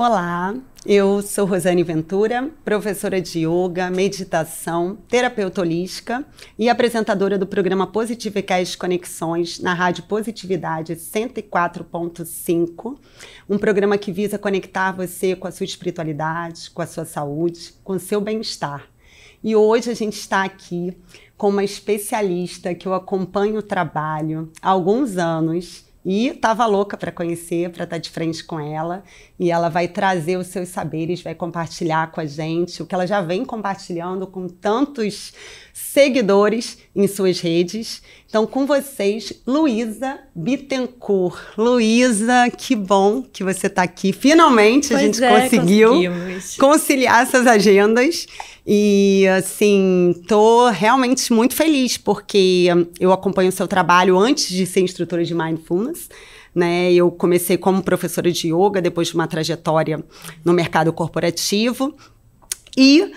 Olá, eu sou Rosane Ventura, professora de yoga, meditação, terapeuta holística e apresentadora do programa Positivecast Conexões na Rádio Positividade 104.5, um programa que visa conectar você com a sua espiritualidade, com a sua saúde, com o seu bem-estar. E hoje a gente está aqui com uma especialista que eu acompanho o trabalho há alguns anos e estava louca para conhecer, para estar de frente com ela. E ela vai trazer os seus saberes, vai compartilhar com a gente o que ela já vem compartilhando com tantos seguidores em suas redes. Então, com vocês, Luísa Bittencourt. Luísa, que bom que você está aqui. Finalmente a gente conseguiu conciliar essas agendas. E, assim, tô realmente muito feliz, porque eu acompanho o seu trabalho antes de ser instrutora de Mindfulness, né? Eu comecei como professora de yoga, depois de uma trajetória no mercado corporativo, e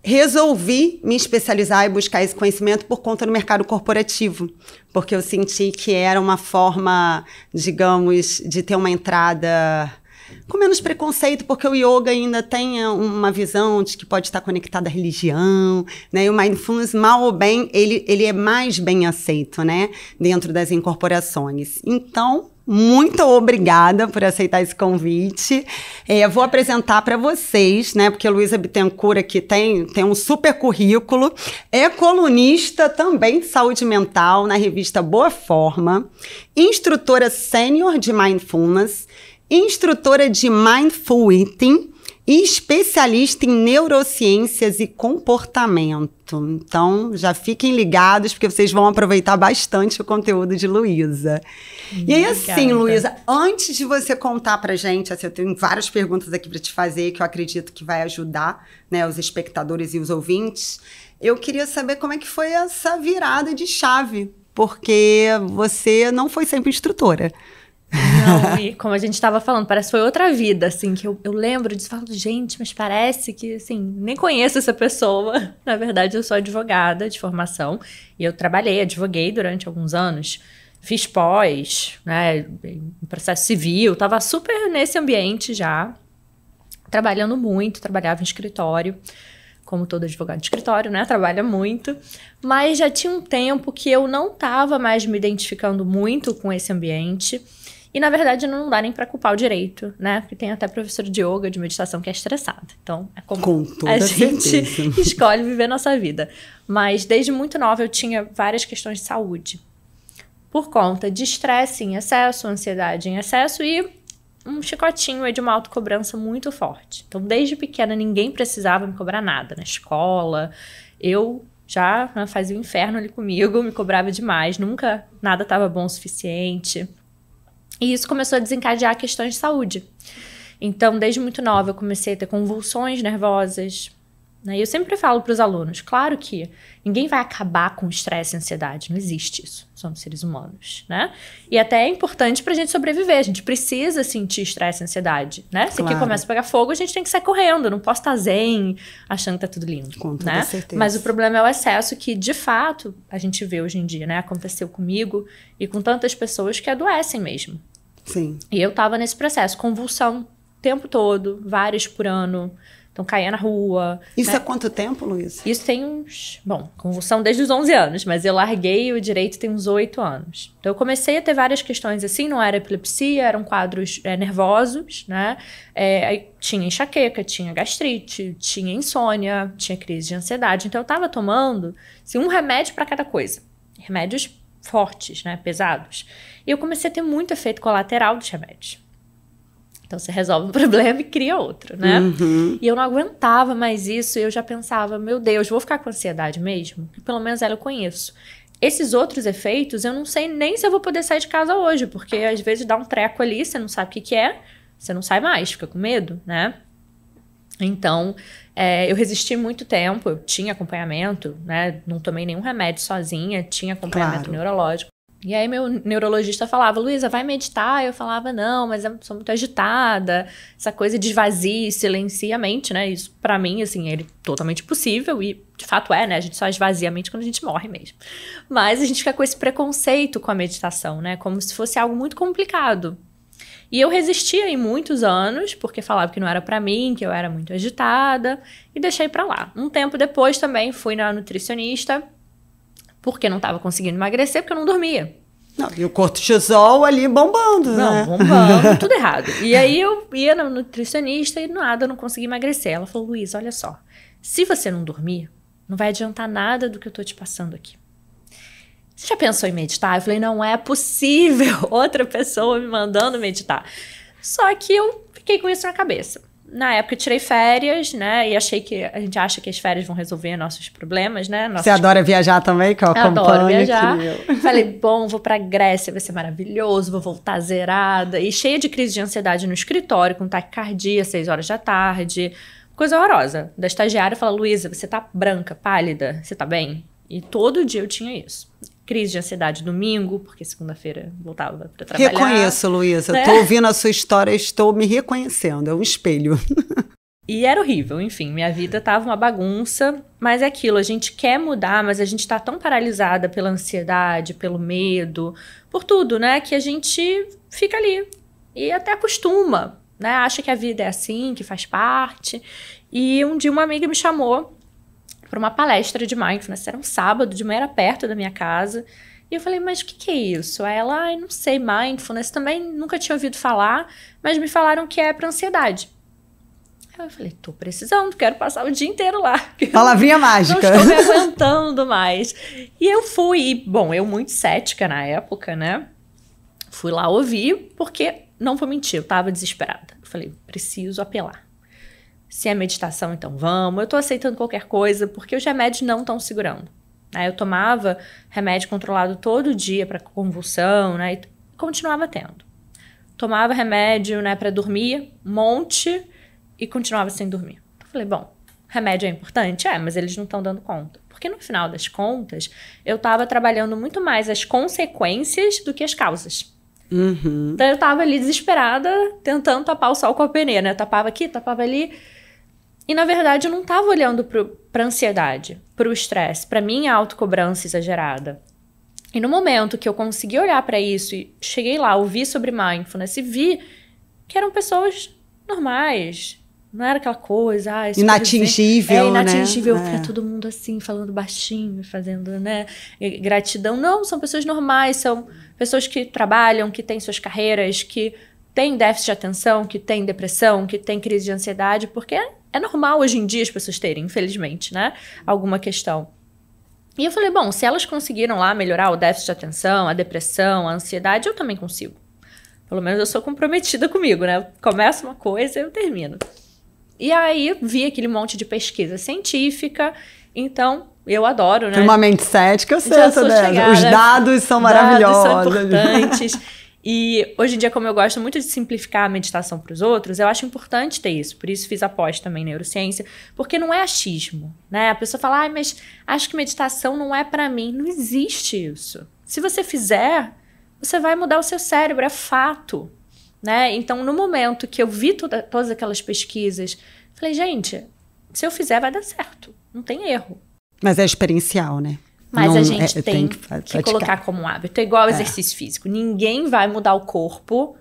resolvi me especializar e buscar esse conhecimento por conta do mercado corporativo, porque eu senti que era uma forma, digamos, de ter uma entrada com menos preconceito, porque o yoga ainda tem uma visão de que pode estar conectado à religião, né? E o mindfulness, mal ou bem, ele é mais bem aceito, né? Dentro das incorporações. Então, muito obrigada por aceitar esse convite. Vou apresentar para vocês, né? Porque a Luísa Bittencourt aqui tem um super currículo. É colunista também de saúde mental na revista Boa Forma, instrutora sênior de Mindfulness, instrutora de Mindful Eating e especialista em neurociências e comportamento. Então, já fiquem ligados, porque vocês vão aproveitar bastante o conteúdo de Luísa. E aí, assim, Luísa, antes de você contar pra gente, assim, eu tenho várias perguntas aqui para te fazer, que eu acredito que vai ajudar, né, os espectadores e os ouvintes. Eu queria saber como é que foi essa virada de chave, porque você não foi sempre instrutora. Não, e como a gente estava falando, parece que foi outra vida, assim, que eu lembro disso, falo, gente, mas parece que, assim, nem conheço essa pessoa. Na verdade, eu sou advogada de formação e eu advoguei durante alguns anos, fiz pós, né, em processo civil, estava super nesse ambiente já, trabalhando muito, trabalhava em escritório, como todo advogado de escritório, né, trabalha muito, mas já tinha um tempo que eu não estava mais me identificando muito com esse ambiente. E, na verdade, não dá nem para culpar o direito, né? Porque tem até professor de yoga, de meditação, que é estressada. Então, é como a gente escolhe viver nossa vida. Mas, desde muito nova, eu tinha várias questões de saúde. Por conta de estresse em excesso, ansiedade em excesso e um chicotinho aí de uma autocobrança muito forte. Então, desde pequena, ninguém precisava me cobrar nada. Na escola, eu já fazia o inferno ali comigo, me cobrava demais. Nunca nada estava bom o suficiente. E isso começou a desencadear questões de saúde. Então, desde muito nova, eu comecei a ter convulsões nervosas, né? E eu sempre falo para os alunos, claro que ninguém vai acabar com estresse e ansiedade, não existe isso, somos seres humanos, né? E até é importante para a gente sobreviver, a gente precisa sentir estresse e ansiedade, né? Se aqui começa a pegar fogo, a gente tem que sair correndo, não posso estar zen, achando que tá tudo lindo, com toda certeza. Mas o problema é o excesso que, de fato, a gente vê hoje em dia, né? Aconteceu comigo e com tantas pessoas que adoecem mesmo. Sim. E eu tava nesse processo, convulsão o tempo todo, várias por ano. Então, caía na rua. Isso né? há quanto tempo, Luísa? Isso tem uns... Bom, convulsão desde os 11 anos, mas eu larguei o direito tem uns 8 anos. Então, eu comecei a ter várias questões assim, não era epilepsia, eram quadros nervosos, né? Aí tinha enxaqueca, tinha gastrite, tinha insônia, tinha crise de ansiedade. Então, eu tava tomando assim, um remédio para cada coisa. Remédios fortes, né? Pesados. E eu comecei a ter muito efeito colateral dos remédios. Então, você resolve um problema e cria outro, né? Uhum. E eu não aguentava mais isso. E eu já pensava, meu Deus, vou ficar com ansiedade mesmo? Porque pelo menos ela eu conheço. Esses outros efeitos, eu não sei nem se eu vou poder sair de casa hoje. Porque às vezes dá um treco ali, você não sabe o que é. Você não sai mais, fica com medo, né? Então, eu resisti muito tempo. Eu tinha acompanhamento, né? Não tomei nenhum remédio sozinha. Tinha acompanhamento neurológico. E aí meu neurologista falava, Luísa, vai meditar? Eu falava, não, mas eu sou muito agitada, essa coisa de esvazie, silencia a mente, né? Isso pra mim, assim, é totalmente possível e de fato é, né? A gente só esvazia a mente quando a gente morre mesmo. Mas a gente fica com esse preconceito com a meditação, né? Como se fosse algo muito complicado. E eu resistia em muitos anos, porque falava que não era pra mim, que eu era muito agitada, e deixei pra lá. Um tempo depois também fui na nutricionista, porque não tava conseguindo emagrecer, porque eu não dormia. Não, e o cortisol ali bombando, né? Não, bombando, tudo errado. E aí eu ia na nutricionista e nada, eu não conseguia emagrecer. Ela falou, Luísa, olha só, se você não dormir, não vai adiantar nada do que eu tô te passando aqui. Você já pensou em meditar? Eu falei, não é possível outra pessoa me mandando meditar. Só que eu fiquei com isso na cabeça. Na época eu tirei férias, né? E achei que a gente acha que as férias vão resolver nossos problemas, né? Você adora viajar também, que eu acompanho. Adoro viajar. Falei, bom, vou pra Grécia, vai ser maravilhoso, vou voltar zerada. E cheia de crise de ansiedade no escritório, com taquicardia, 6 horas da tarde. Coisa horrorosa. Da estagiária fala, Luísa, você tá branca, pálida, você tá bem? E todo dia eu tinha isso. Crise de ansiedade domingo, porque segunda-feira voltava para trabalhar. Reconheço, Luísa. Né? Eu tô ouvindo a sua história e estou me reconhecendo. É um espelho. E era horrível, enfim. Minha vida tava uma bagunça. Mas é aquilo, a gente quer mudar, mas a gente tá tão paralisada pela ansiedade, pelo medo, por tudo, né? Que a gente fica ali. E até acostuma, né? Acha que a vida é assim, que faz parte. E um dia uma amiga me chamou para uma palestra de mindfulness. Era um sábado, de manhã, era perto da minha casa. E eu falei, mas o que é isso? Aí ela, não sei, mindfulness, também nunca tinha ouvido falar, mas me falaram que é para ansiedade. Aí eu falei, tô precisando, quero passar o dia inteiro lá. Palavrinha mágica. Não estou me aguentando mais. E eu fui, e, bom, eu muito cética na época, né? Fui lá ouvir, porque, não vou mentir, eu tava desesperada. Eu falei, preciso apelar. Se é meditação, então vamos. Eu tô aceitando qualquer coisa, porque os remédios não estão segurando. Né? Eu tomava remédio controlado todo dia para convulsão, né? E continuava tendo. Tomava remédio, né, para dormir, um monte, e continuava sem dormir. Eu falei, bom, remédio é importante? É, mas eles não estão dando conta. Porque no final das contas, eu tava trabalhando muito mais as consequências do que as causas. Uhum. Então eu tava ali desesperada, tentando tapar o sol com a peneira, né? Tapava aqui, tapava ali. E, na verdade, eu não estava olhando para a ansiedade, para o estresse, para minha autocobrança exagerada. E no momento que eu consegui olhar para isso e cheguei lá, ouvi sobre mindfulness e vi que eram pessoas normais. Não era aquela coisa... inatingível, né? Inatingível, porque é todo mundo assim, falando baixinho, fazendo, né? Gratidão. Não, são pessoas normais, são pessoas que trabalham, que têm suas carreiras, que têm déficit de atenção, que têm depressão, que têm crise de ansiedade, porque é normal hoje em dia as pessoas terem, infelizmente, né? Alguma questão. E eu falei, bom, se elas conseguiram lá melhorar o déficit de atenção, a depressão, a ansiedade, eu também consigo. Pelo menos eu sou comprometida comigo, né? Eu começo uma coisa e eu termino. E aí vi aquele monte de pesquisa científica, então eu adoro, né? Uma mente cética, eu sei essa dessa. Os dados são maravilhosos. São importantes. E hoje em dia, como eu gosto muito de simplificar a meditação para os outros, eu acho importante ter isso. Por isso fiz a pós também em neurociência, porque não é achismo, né? A pessoa fala, mas acho que meditação não é para mim. Não existe isso. Se você fizer, você vai mudar o seu cérebro, é fato, né? Então, no momento que eu vi todas aquelas pesquisas, falei, gente, se eu fizer vai dar certo, não tem erro. Mas é experiencial, né? Mas não, a gente tem que colocar como um hábito. É igual ao exercício físico. Ninguém vai mudar o corpo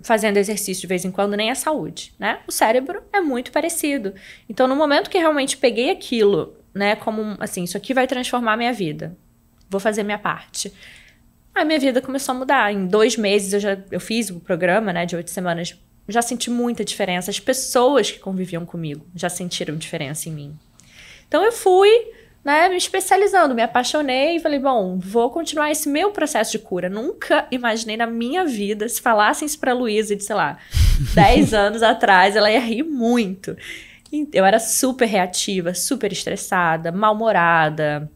fazendo exercício de vez em quando, nem a saúde, né? O cérebro é muito parecido. Então, no momento que realmente peguei aquilo, né, como assim, isso aqui vai transformar a minha vida, vou fazer minha parte. A minha vida começou a mudar. Em 2 meses eu fiz o programa, né, de 8 semanas. Já senti muita diferença. As pessoas que conviviam comigo já sentiram diferença em mim. Então, eu fui, né, me especializando, me apaixonei e falei, bom, vou continuar esse meu processo de cura. Nunca imaginei na minha vida, se falassem isso pra Luísa de, sei lá, 10 anos atrás, ela ia rir muito. Eu era super reativa, super estressada, mal-humorada,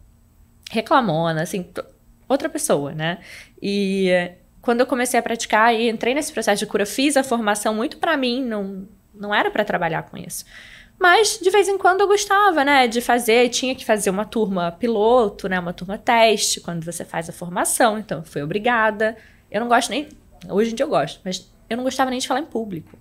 reclamona, assim, outra pessoa, né? E quando eu comecei a praticar e entrei nesse processo de cura, fiz a formação muito pra mim, não era pra trabalhar com isso. Mas, de vez em quando, eu gostava, né, de fazer. Tinha que fazer uma turma piloto, né, uma turma teste, quando você faz a formação. Então, eu fui obrigada. Eu não gosto nem... Hoje em dia eu gosto, mas eu não gostava nem de falar em público.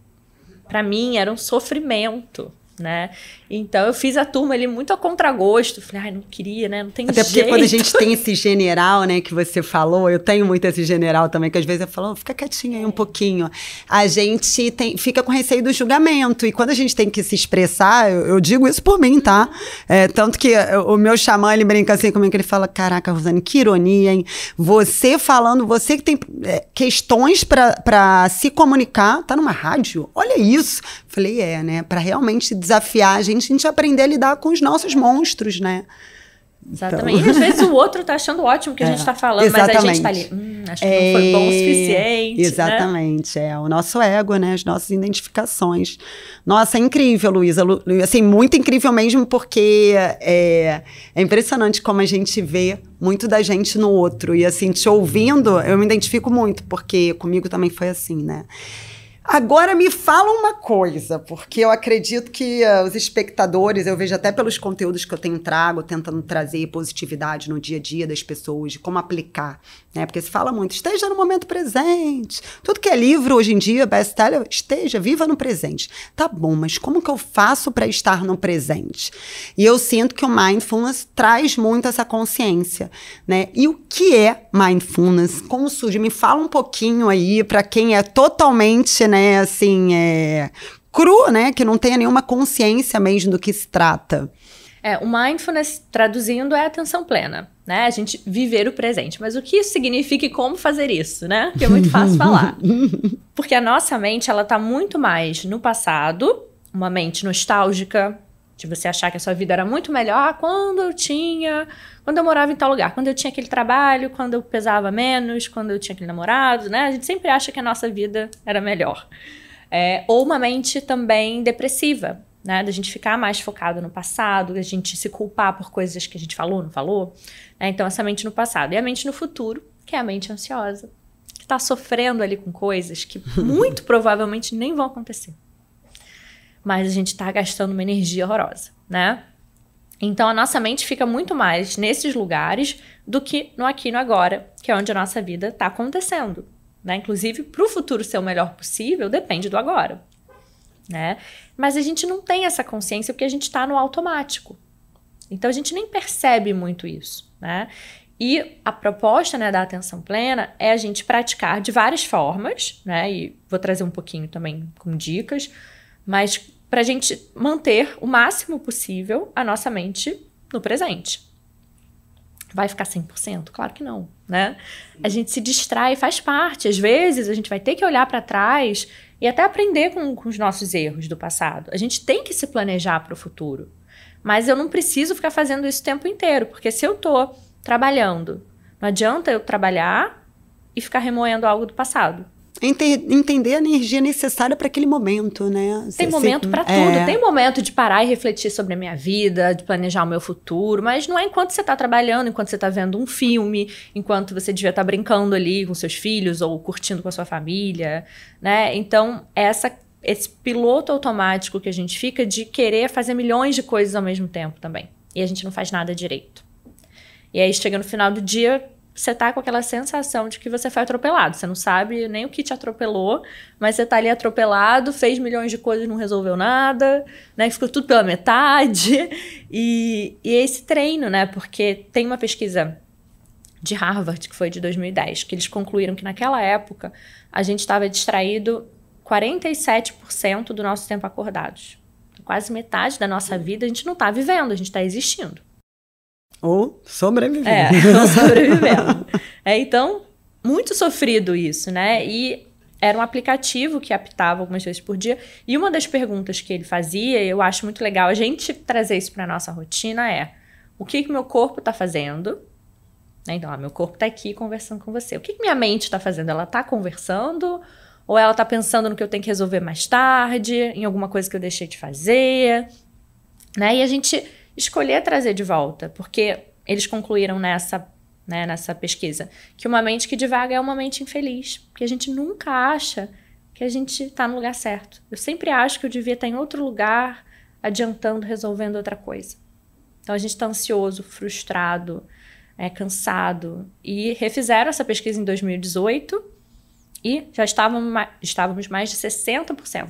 Pra mim, era um sofrimento. né? Então eu fiz a turma ali muito a contragosto. Falei, ai, não queria, né? Não tem jeito. Até porque quando a gente tem esse general, né, que você falou, eu tenho muito esse general também, que às vezes eu falo, fica quietinha aí um pouquinho. A gente fica com receio do julgamento. E quando a gente tem que se expressar, eu digo isso por mim, tá? Tanto que o meu xamã, ele brinca assim comigo, que ele fala, caraca, Rosane, que ironia, hein? Você falando, você que tem questões pra se comunicar, tá numa rádio? Olha isso. Falei, né? Pra realmente desafiar a gente aprender a lidar com os nossos monstros, né? Exatamente. Então... E às vezes o outro tá achando ótimo o que a gente tá falando, exatamente. Mas a gente tá ali, acho que não foi bom o suficiente. Exatamente, né? O nosso ego, né? As nossas identificações. Nossa, é incrível, Luísa. Assim, muito incrível mesmo, porque é impressionante como a gente vê muito da gente no outro. E assim, te ouvindo, eu me identifico muito, porque comigo também foi assim, né? Agora me fala uma coisa, porque eu acredito que os espectadores, eu vejo até pelos conteúdos que eu tentando trazer positividade no dia a dia das pessoas, de como aplicar, né? Porque se fala muito, esteja no momento presente. Tudo que é livro hoje em dia, best-seller, viva no presente. Tá bom, mas como que eu faço para estar no presente? E eu sinto que o Mindfulness traz muito essa consciência, né? E o que é Mindfulness? Como surge? Me fala um pouquinho aí, para quem é totalmente, né, assim, cru, né, que não tenha nenhuma consciência mesmo do que se trata. O Mindfulness, traduzindo, é atenção plena, né? A gente viver o presente. Mas o que isso significa e como fazer isso, né? Que é muito fácil falar. Porque a nossa mente, ela tá muito mais no passado, uma mente nostálgica, de você achar que a sua vida era muito melhor quando eu morava em tal lugar, quando eu tinha aquele trabalho, quando eu pesava menos, quando eu tinha aquele namorado, né? A gente sempre acha que a nossa vida era melhor. Ou uma mente também depressiva, né? Da gente ficar mais focado no passado, da gente se culpar por coisas que a gente falou, não falou. Então, essa mente no passado. E a mente no futuro, que é a mente ansiosa, que está sofrendo ali com coisas que muito provavelmente nem vão acontecer. Mas a gente está gastando uma energia horrorosa, né? Então, a nossa mente fica muito mais nesses lugares do que no aqui e no agora, que é onde a nossa vida está acontecendo, né? Inclusive, para o futuro ser o melhor possível, depende do agora, né? Mas a gente não tem essa consciência porque a gente está no automático. Então, a gente nem percebe muito isso, né? E a proposta, né, da atenção plena é a gente praticar de várias formas, né? E vou trazer um pouquinho também com dicas, mas para a gente manter o máximo possível a nossa mente no presente. Vai ficar 100%? Claro que não, né? A gente se distrai, faz parte. Às vezes, a gente vai ter que olhar para trás e até aprender com os nossos erros do passado. A gente tem que se planejar para o futuro. Mas eu não preciso ficar fazendo isso o tempo inteiro, porque se eu tô trabalhando, não adianta eu trabalhar e ficar remoendo algo do passado. Entender a energia necessária para aquele momento, né? Tem momento para tudo. Tem momento de parar e refletir sobre a minha vida, de planejar o meu futuro, mas não é enquanto você está trabalhando, enquanto você está vendo um filme, enquanto você devia estar brincando ali com seus filhos ou curtindo com a sua família, né? Então, esse piloto automático que a gente fica de querer fazer milhões de coisas ao mesmo tempo também. E a gente não faz nada direito. E aí, chega no final do dia, você tá com aquela sensação de que você foi atropelado. Você não sabe nem o que te atropelou, mas você tá ali atropelado, fez milhões de coisas e não resolveu nada, né? Ficou tudo pela metade. E esse treino, né? Porque tem uma pesquisa de Harvard, que foi de 2010, que eles concluíram que naquela época a gente estava distraído 47% do nosso tempo acordados. Quase metade da nossa vida a gente não tá vivendo, a gente tá existindo. Ou sobrevivendo. Ou sobrevivendo. Então, muito sofrido isso, né? E era um aplicativo que apitava algumas vezes por dia. E uma das perguntas que ele fazia, e eu acho muito legal a gente trazer isso para nossa rotina, é: o que meu corpo está fazendo? Então, meu corpo está aqui conversando com você. O que minha mente está fazendo? Ela está conversando? Ou ela está pensando no que eu tenho que resolver mais tarde? Em alguma coisa que eu deixei de fazer? Né? E a gente escolher trazer de volta, porque eles concluíram nessa pesquisa que uma mente que divaga é uma mente infeliz, porque a gente nunca acha que a gente está no lugar certo. Eu sempre acho que eu devia estar em outro lugar, adiantando, resolvendo outra coisa. Então a gente está ansioso, frustrado, cansado, e refizeram essa pesquisa em 2018 e já estávamos mais de 60%.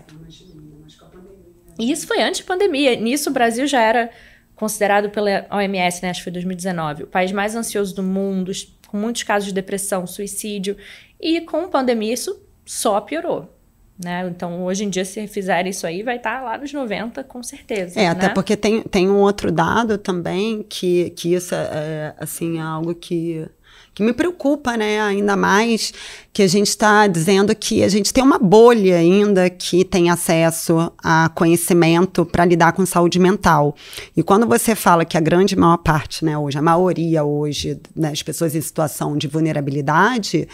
E isso foi antes da pandemia. Nisso, o Brasil já era considerado pela OMS, né, acho que foi 2019, o país mais ansioso do mundo, com muitos casos de depressão, suicídio. E com a pandemia, isso só piorou. Né? Então, hoje em dia, se fizer isso aí, vai estar lá nos 90, com certeza. Até porque tem um outro dado também, que isso é assim, algo que me preocupa, né, ainda mais, que a gente está dizendo que a gente tem uma bolha ainda que tem acesso a conhecimento para lidar com saúde mental. E quando você fala que a grande maior parte, né, hoje, a maioria hoje, né, das pessoas em situação de vulnerabilidade,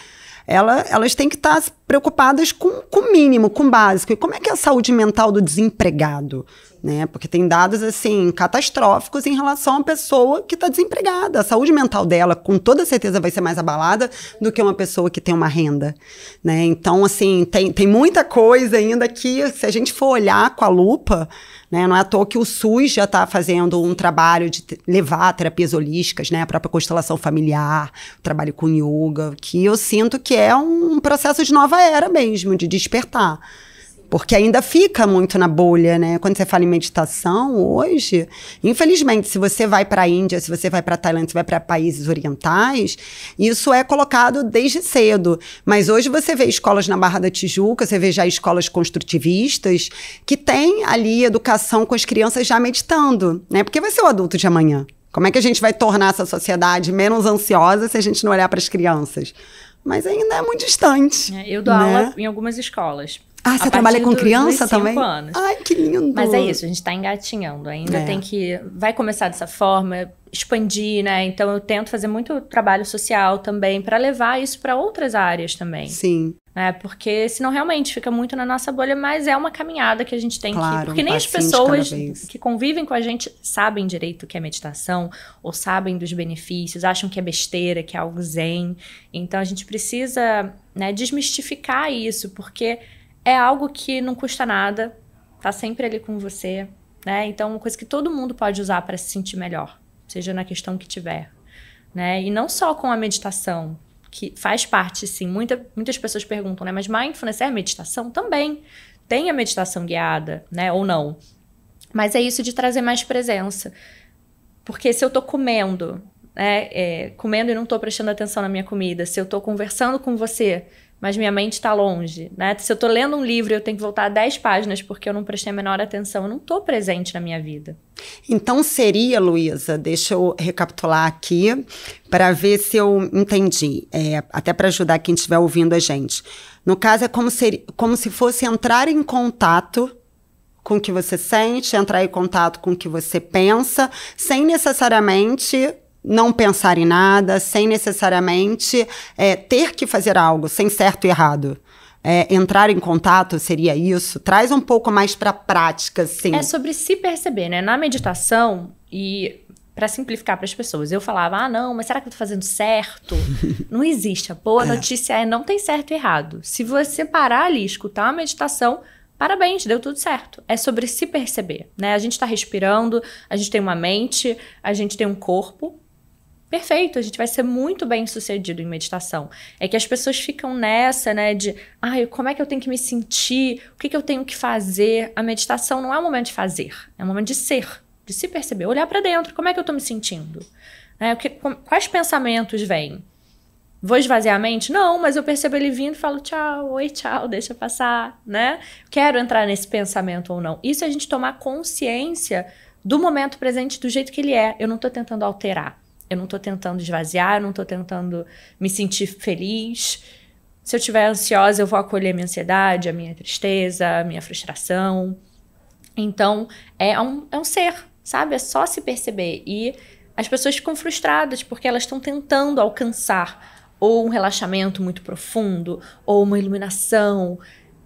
elas têm que estar preocupadas com o mínimo, com o básico. E como é que é a saúde mental do desempregado? Né? Porque tem dados, assim, catastróficos em relação à pessoa que está desempregada. A saúde mental dela, com toda certeza, vai ser mais abalada do que uma pessoa que tem uma renda. Né? Então, assim, tem muita coisa ainda que, se a gente for olhar com a lupa, né, não é à toa que o SUS já está fazendo um trabalho de levar terapias holísticas, né, a própria constelação familiar, o trabalho com yoga, que eu sinto que é um processo de nova era mesmo, de despertar. Porque ainda fica muito na bolha, né? Quando você fala em meditação, hoje, infelizmente, se você vai para a Índia, se você vai para a Tailândia, se você vai para países orientais, isso é colocado desde cedo. Mas hoje você vê escolas na Barra da Tijuca, você vê já escolas construtivistas, que têm ali educação com as crianças já meditando, né? Porque vai ser o adulto de amanhã. Como é que a gente vai tornar essa sociedade menos ansiosa se a gente não olhar para as crianças? Mas ainda é muito distante. Eu dou aula em algumas escolas. Ah, você trabalha com criança também? 5 anos. Ai, que lindo! Mas é isso, a gente tá engatinhando ainda, tem que... Vai começar dessa forma, expandir, né? Então, eu tento fazer muito trabalho social também, para levar isso para outras áreas também. Sim. Né? Porque senão realmente fica muito na nossa bolha, mas é uma caminhada que a gente tem que... Porque nem as pessoas que convivem com a gente sabem direito o que é meditação, ou sabem dos benefícios, acham que é besteira, que é algo zen. Então, a gente precisa, né, desmistificar isso, porque... é algo que não custa nada, tá sempre ali com você, né? Então, uma coisa que todo mundo pode usar para se sentir melhor, seja na questão que tiver, né? E não só com a meditação, que faz parte, sim. Muitas pessoas perguntam, né? Mas mindfulness é meditação? Também. Tem a meditação guiada, né? Ou não. Mas é isso de trazer mais presença. Porque se eu tô comendo, né? Comendo e não tô prestando atenção na minha comida, se eu tô conversando com você... mas minha mente está longe, né? Se eu tô lendo um livro e eu tenho que voltar 10 páginas porque eu não prestei a menor atenção, eu não tô presente na minha vida. Então seria, Luísa, deixa eu recapitular aqui para ver se eu entendi, até para ajudar quem estiver ouvindo a gente. No caso, é como se fosse entrar em contato com o que você sente, entrar em contato com o que você pensa, sem necessariamente... não pensar em nada, sem necessariamente ter que fazer algo, sem certo e errado. Entrar em contato seria isso? Traz um pouco mais para a prática, assim. É sobre se perceber, né? Na meditação, e para simplificar para as pessoas, eu falava, não, mas será que eu tô fazendo certo? Não existe. A boa notícia não tem certo e errado. Se você parar ali e escutar a meditação, parabéns, deu tudo certo. É sobre se perceber, né? A gente tá respirando, a gente tem uma mente, a gente tem um corpo. Perfeito, a gente vai ser muito bem sucedido em meditação. É que as pessoas ficam nessa, né, de como é que eu tenho que me sentir, o que eu tenho que fazer. A meditação não é um momento de fazer, é um momento de ser, de se perceber, olhar para dentro, como é que eu tô me sentindo? Quais pensamentos vêm? Vou esvaziar a mente? Não, mas eu percebo ele vindo e falo tchau, oi, tchau, deixa passar, né? Quero entrar nesse pensamento ou não. Isso é a gente tomar consciência do momento presente do jeito que ele é. Eu não tô tentando alterar. Eu não tô tentando esvaziar, eu não tô tentando me sentir feliz. Se eu estiver ansiosa, eu vou acolher a minha ansiedade, a minha tristeza, a minha frustração. Então, é um ser, sabe? É só se perceber. E as pessoas ficam frustradas porque elas estão tentando alcançar ou um relaxamento muito profundo, ou uma iluminação...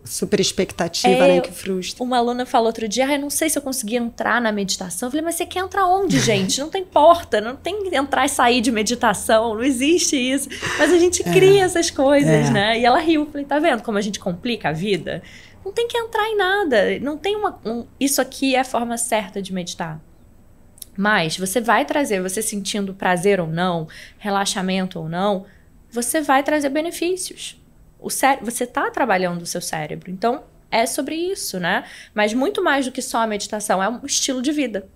super expectativa, né, que frustra. Uma aluna falou outro dia, eu não sei se eu consegui entrar na meditação. Eu falei, mas você quer entrar onde, gente? Não tem porta, não tem entrar e sair de meditação, não existe isso. Mas a gente cria essas coisas, né? E ela riu, falei, tá vendo como a gente complica a vida? Não tem que entrar em nada, não tem isso aqui é a forma certa de meditar. Mas você vai trazer, você sentindo prazer ou não, relaxamento ou não, você vai trazer benefícios. Você está trabalhando o seu cérebro. Então, é sobre isso, né? Mas muito mais do que só a meditação, é um estilo de vida.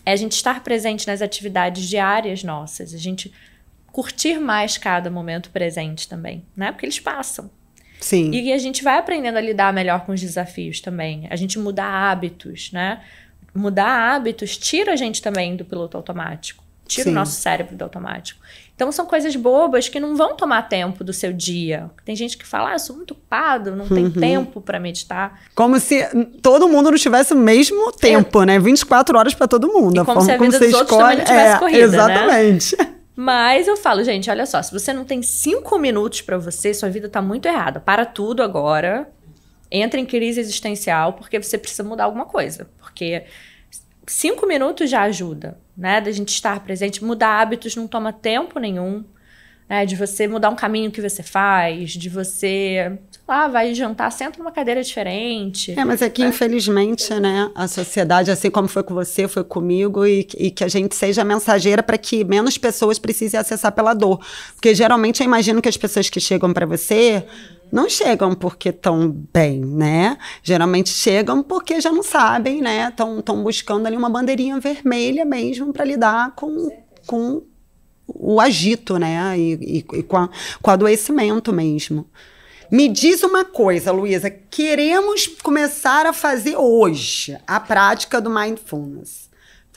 É a gente estar presente nas atividades diárias nossas, a gente curtir mais cada momento presente também, né? Porque eles passam. Sim. E a gente vai aprendendo a lidar melhor com os desafios também. A gente mudar hábitos, né? Mudar hábitos tira a gente também do piloto automático. Tira o nosso cérebro do automático. Então, são coisas bobas que não vão tomar tempo do seu dia. Tem gente que fala, eu sou muito ocupado, não tem tempo para meditar. Como se todo mundo não tivesse o mesmo tempo, né? 24 horas para todo mundo. E como se a vida dos outros também não tivesse corrida, exatamente. Né? Mas eu falo, gente, olha só, se você não tem 5 minutos para você, sua vida tá muito errada. Para tudo agora, entra em crise existencial, porque você precisa mudar alguma coisa. Porque 5 minutos já ajuda, né? Da gente estar presente. Mudar hábitos não toma tempo nenhum, né? De você mudar um caminho que você faz, de você, sei lá, vai jantar, senta numa cadeira diferente. Mas aqui, infelizmente, né, a sociedade, assim como foi com você, foi comigo, e que a gente seja mensageira para que menos pessoas precisem acessar pela dor. Porque, geralmente, eu imagino que as pessoas que chegam para você não chegam porque estão bem, né? Geralmente chegam porque já não sabem, né? Estão buscando ali uma bandeirinha vermelha mesmo para lidar com o agito, né? E com o adoecimento mesmo. Me diz uma coisa, Luísa. Queremos começar a fazer hoje a prática do Mindfulness.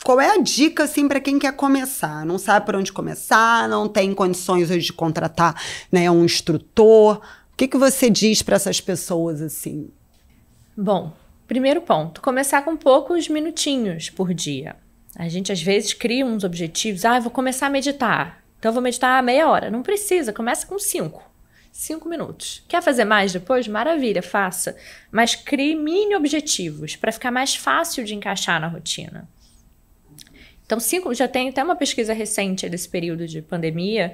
Qual é a dica, assim, para quem quer começar? Não sabe por onde começar, não tem condições hoje de contratar, né, um instrutor. O que você diz para essas pessoas, assim? Bom, primeiro ponto, começar com poucos minutinhos por dia. A gente, às vezes, cria uns objetivos. Eu vou começar a meditar. Então, eu vou meditar meia hora. Não precisa, começa com 5 minutos. Quer fazer mais depois? Maravilha, faça. Mas crie mini objetivos para ficar mais fácil de encaixar na rotina. Então, já tem até uma pesquisa recente desse período de pandemia,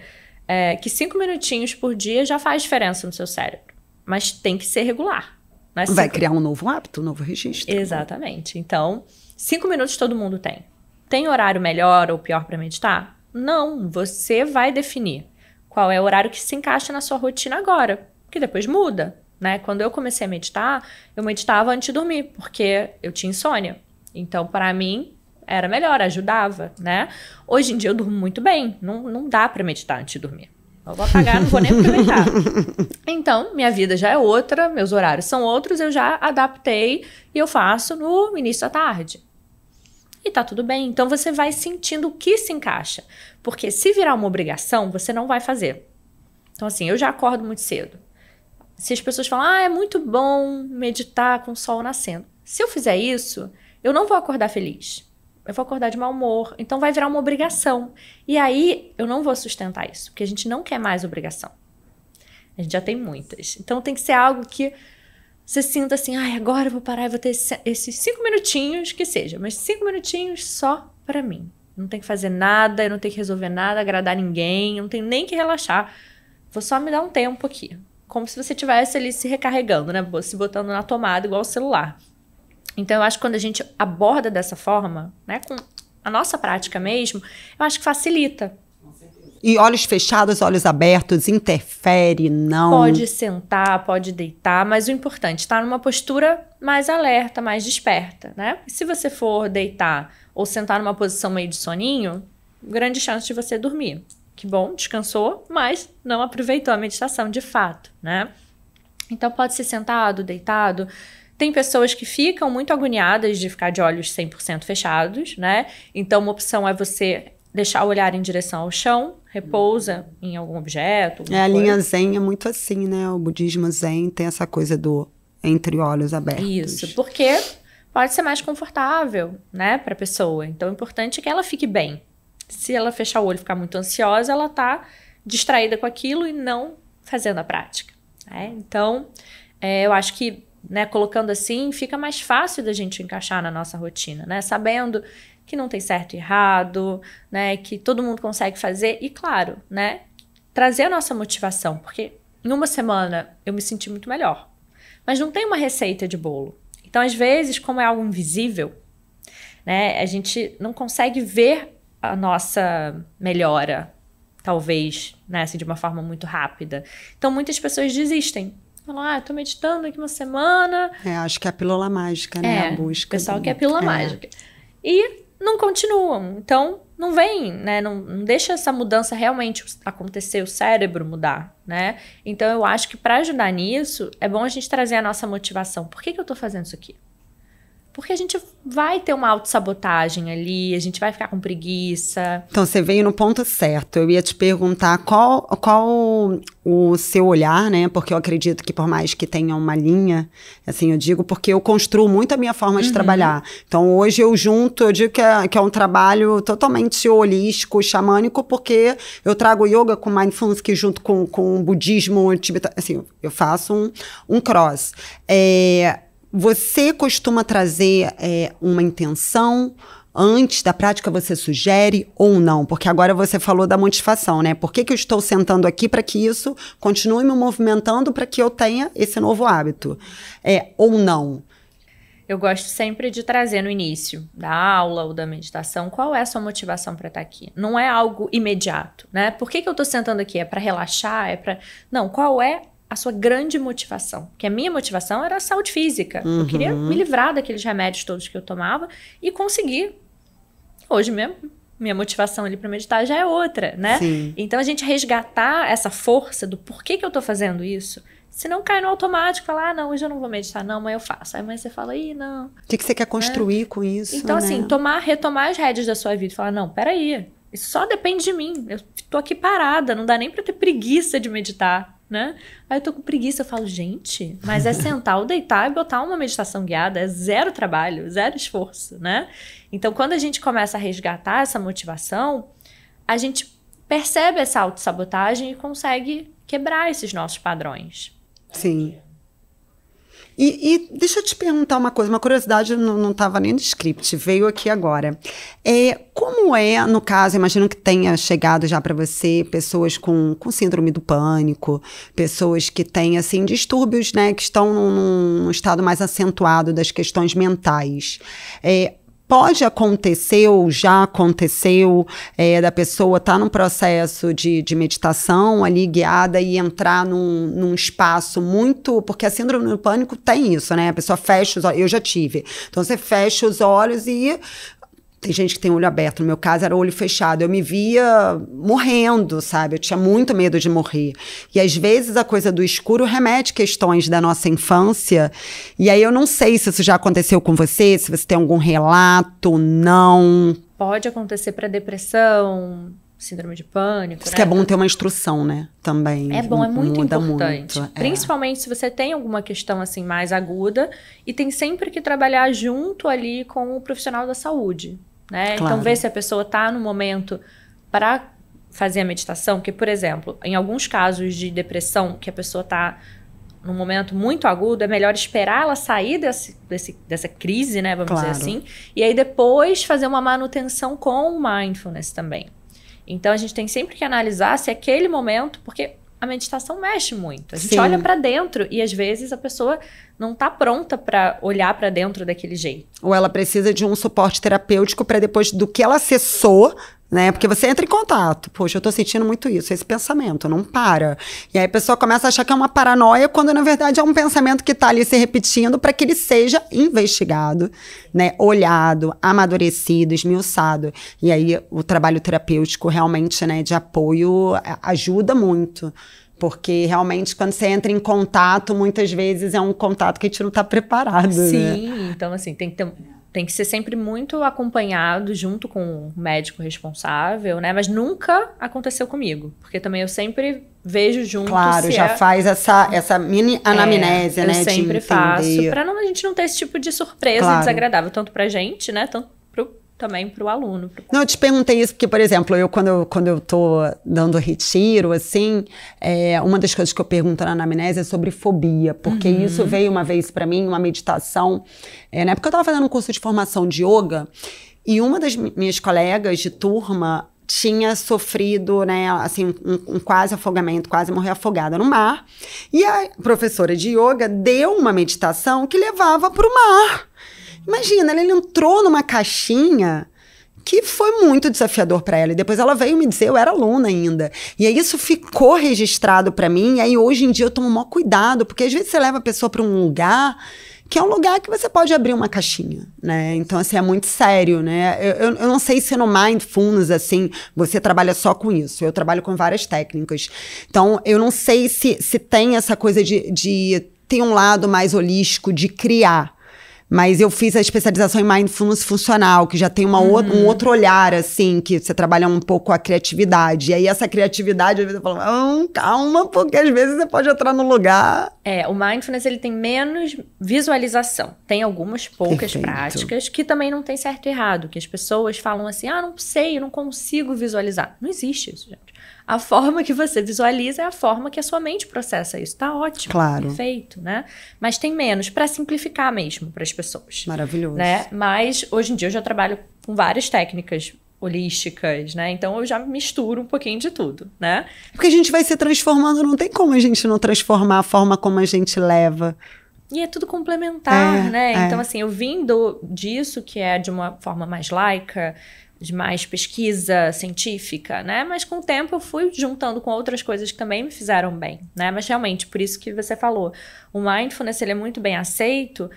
que 5 minutinhos por dia já faz diferença no seu cérebro. Mas tem que ser regular. Né? Vai criar um novo hábito, um novo registro. Exatamente. Então, 5 minutos todo mundo tem. Tem horário melhor ou pior para meditar? Não, você vai definir qual é o horário que se encaixa na sua rotina agora. Porque depois muda, né? Quando eu comecei a meditar, eu meditava antes de dormir, porque eu tinha insônia. Então, para mim, era melhor, ajudava, né? Hoje em dia eu durmo muito bem, não dá para meditar antes de dormir. Eu vou apagar, não vou nem aproveitar. Então, minha vida já é outra, meus horários são outros, eu já adaptei e eu faço no início da tarde. E tá tudo bem. Então, você vai sentindo o que se encaixa. Porque se virar uma obrigação, você não vai fazer. Então, assim, eu já acordo muito cedo. Se as pessoas falam, é muito bom meditar com o sol nascendo. Se eu fizer isso, eu não vou acordar feliz. Eu vou acordar de mau humor. Então, vai virar uma obrigação. E aí, eu não vou sustentar isso. Porque a gente não quer mais obrigação. A gente já tem muitas. Então, tem que ser algo que você sinta assim, agora eu vou parar e vou ter esses 5 minutinhos, que seja. Mas 5 minutinhos só pra mim. Não tem que fazer nada, eu não tenho que resolver nada, agradar ninguém. Eu não tenho nem que relaxar. Vou só me dar um tempo aqui. Como se você estivesse ali se recarregando, né? Se botando na tomada, igual o celular. Então, eu acho que quando a gente aborda dessa forma, né, com a nossa prática mesmo, eu acho que facilita. E olhos fechados, olhos abertos, interfere, não? Pode sentar, pode deitar, mas o importante é estar numa postura mais alerta, mais desperta, né? E se você for deitar ou sentar numa posição meio de soninho, grande chance de você dormir. Que bom, descansou, mas não aproveitou a meditação de fato, né? Então, pode ser sentado, deitado. Tem pessoas que ficam muito agoniadas de ficar de olhos 100% fechados, né? Então, uma opção é você deixar o olhar em direção ao chão, repousa em algum objeto. A linha Zen é muito assim, né? O budismo Zen tem essa coisa do entre olhos abertos. Isso, porque pode ser mais confortável, né, para a pessoa. Então, o importante é que ela fique bem. Se ela fechar o olho e ficar muito ansiosa, ela tá distraída com aquilo e não fazendo a prática. Né? Então, eu acho que, né, colocando assim, fica mais fácil da gente encaixar na nossa rotina, né? Sabendo que não tem certo e errado, né? Que todo mundo consegue fazer. E, claro, né? Trazer a nossa motivação. Porque em uma semana eu me senti muito melhor. Mas não tem uma receita de bolo. Então, às vezes, como é algo invisível, né? A gente não consegue ver a nossa melhora, talvez, né? Assim, de uma forma muito rápida. Então, muitas pessoas desistem. Falam, eu tô meditando aqui uma semana. Acho que é a pílula mágica, né? A busca. O pessoal quer a pílula mágica. E não continuam. Então, não vem, né? Não deixa essa mudança realmente acontecer, o cérebro mudar, né? Então, eu acho que para ajudar nisso, é bom a gente trazer a nossa motivação. Por que eu tô fazendo isso aqui? Porque a gente vai ter uma autossabotagem ali, a gente vai ficar com preguiça. Então, você veio no ponto certo. Eu ia te perguntar qual o seu olhar, né? Porque eu acredito que por mais que tenha uma linha, assim, eu digo porque eu construo muito a minha forma de trabalhar. Então, hoje eu digo que é um trabalho totalmente holístico, xamânico, porque eu trago yoga com mindfulness, que junto com o budismo tibetano, assim, eu faço um cross. Você costuma trazer uma intenção antes da prática, você sugere ou não? Porque agora você falou da motivação, né? Por que eu estou sentando aqui para que isso continue me movimentando para que eu tenha esse novo hábito? Ou não? Eu gosto sempre de trazer no início da aula ou da meditação qual é a sua motivação para estar aqui. Não é algo imediato, né? Por que eu estou sentando aqui? É para relaxar? Não, qual é a sua grande motivação? Porque a minha motivação era a saúde física. Eu queria me livrar daqueles remédios todos que eu tomava e conseguir. Hoje mesmo, minha motivação ali para meditar já é outra, né? Sim. Então, a gente resgatar essa força do porquê que eu tô fazendo isso, se não cai no automático, falar, não, hoje eu não vou meditar, não, amanhã eu faço. Aí amanhã você fala, não. O que você quer construir com isso? Então, né? assim, retomar as rédeas da sua vida e falar, não, peraí, isso só depende de mim. Eu tô aqui parada, não dá nem pra ter preguiça de meditar, né? Aí eu tô com preguiça, eu falo, gente, mas é sentar ou deitar e botar uma meditação guiada, é zero trabalho, zero esforço, né? Então, quando a gente começa a resgatar essa motivação, a gente percebe essa autossabotagem e consegue quebrar esses nossos padrões. Sim. E deixa eu te perguntar uma coisa, uma curiosidade não estava nem no script, veio aqui agora. Como no caso, imagino que tenha chegado já para você pessoas com síndrome do pânico, pessoas que têm, assim, distúrbios, né, que estão num estado mais acentuado das questões mentais. Pode acontecer, ou já aconteceu, da pessoa estar num processo de meditação ali guiada e entrar num espaço muito... Porque a síndrome do pânico tem isso, né? A pessoa fecha os olhos, eu já tive. Então, você fecha os olhos e... Tem gente que tem olho aberto, no meu caso era olho fechado. Eu me via morrendo, sabe? Eu tinha muito medo de morrer. E às vezes a coisa do escuro remete questões da nossa infância. E aí eu não sei se isso já aconteceu com você, se você tem algum relato, não. Pode acontecer para depressão, síndrome de pânico, Isso que é bom ter uma instrução, né? Também. É bom, é muito importante. Muito, Principalmente se você tem alguma questão assim mais aguda e tem sempre que trabalhar junto ali com o profissional da saúde. Né? Claro. Então, ver se a pessoa está no momento para fazer a meditação, porque, por exemplo, em alguns casos de depressão, que a pessoa está num momento muito agudo, é melhor esperar ela sair dessa crise, né, vamos dizer assim, e aí depois fazer uma manutenção com o mindfulness também. Então, a gente tem sempre que analisar se aquele momento, porque a meditação mexe muito. A gente olha para dentro e, às vezes, a pessoa não está pronta para olhar para dentro daquele jeito. Ou ela precisa de um suporte terapêutico para depois do que ela acessou, né? Porque você entra em contato. Poxa, eu tô sentindo muito isso, esse pensamento, não para. E aí a pessoa começa a achar que é uma paranoia, quando na verdade é um pensamento que tá ali se repetindo para que ele seja investigado, né? Olhado, amadurecido, esmiuçado. E aí o trabalho terapêutico realmente, né, de apoio ajuda muito. Porque realmente quando você entra em contato, muitas vezes é um contato que a gente não tá preparado, Sim, né? Então assim, tem que ser sempre muito acompanhado junto com o médico responsável, né? Mas nunca aconteceu comigo, porque também eu sempre vejo junto. Claro, já faz essa mini anamnese, né? Eu sempre de faço, pra a gente não ter esse tipo de surpresa desagradável, tanto pra gente, né? Tanto também pro aluno. Não, eu te perguntei isso porque, por exemplo, quando eu tô dando retiro, assim, uma das coisas que eu pergunto na anamnese é sobre fobia, porque isso veio uma vez pra mim, uma meditação, na época eu tava fazendo um curso de formação de yoga, e uma das minhas colegas de turma tinha sofrido, né, assim, um quase afogamento, quase morreu afogada no mar, e a professora de yoga deu uma meditação que levava pro mar. Imagina, ele entrou numa caixinha que foi muito desafiador para ela. E depois ela veio me dizer, eu era aluna ainda. E aí isso ficou registrado para mim. E aí hoje em dia eu tomo o maior cuidado, porque às vezes você leva a pessoa para um lugar que é um lugar que você pode abrir uma caixinha, né? Então, assim, é muito sério, né? Eu não sei se no Mindfulness, assim, você trabalha só com isso. Eu trabalho com várias técnicas. Então, eu não sei se tem essa coisa de ter um lado mais holístico, de criar. Mas eu fiz a especialização em Mindfulness funcional, que já tem um outro olhar, assim, que você trabalha um pouco a criatividade. E aí essa criatividade, às vezes eu falo, calma, porque às vezes você pode entrar no lugar... O Mindfulness, ele tem menos visualização. Tem algumas poucas práticas que também não tem certo e errado, que as pessoas falam assim, não sei, eu não consigo visualizar. Não existe isso, gente. A forma que você visualiza é a forma que a sua mente processa isso. Tá ótimo, claro. Perfeito, né? Mas tem menos, para simplificar mesmo para as pessoas. Maravilhoso. Né? Mas, hoje em dia, eu já trabalho com várias técnicas holísticas, né? Então, eu já misturo um pouquinho de tudo, né? Porque a gente vai se transformando, não tem como a gente não transformar a forma como a gente leva. E é tudo complementar, né? Então, assim, eu vim disso, que é de uma forma mais laica, de mais pesquisa científica, né? Mas com o tempo eu fui juntando com outras coisas que também me fizeram bem, né? Mas realmente, por isso que você falou, o Mindfulness, ele é muito bem aceito,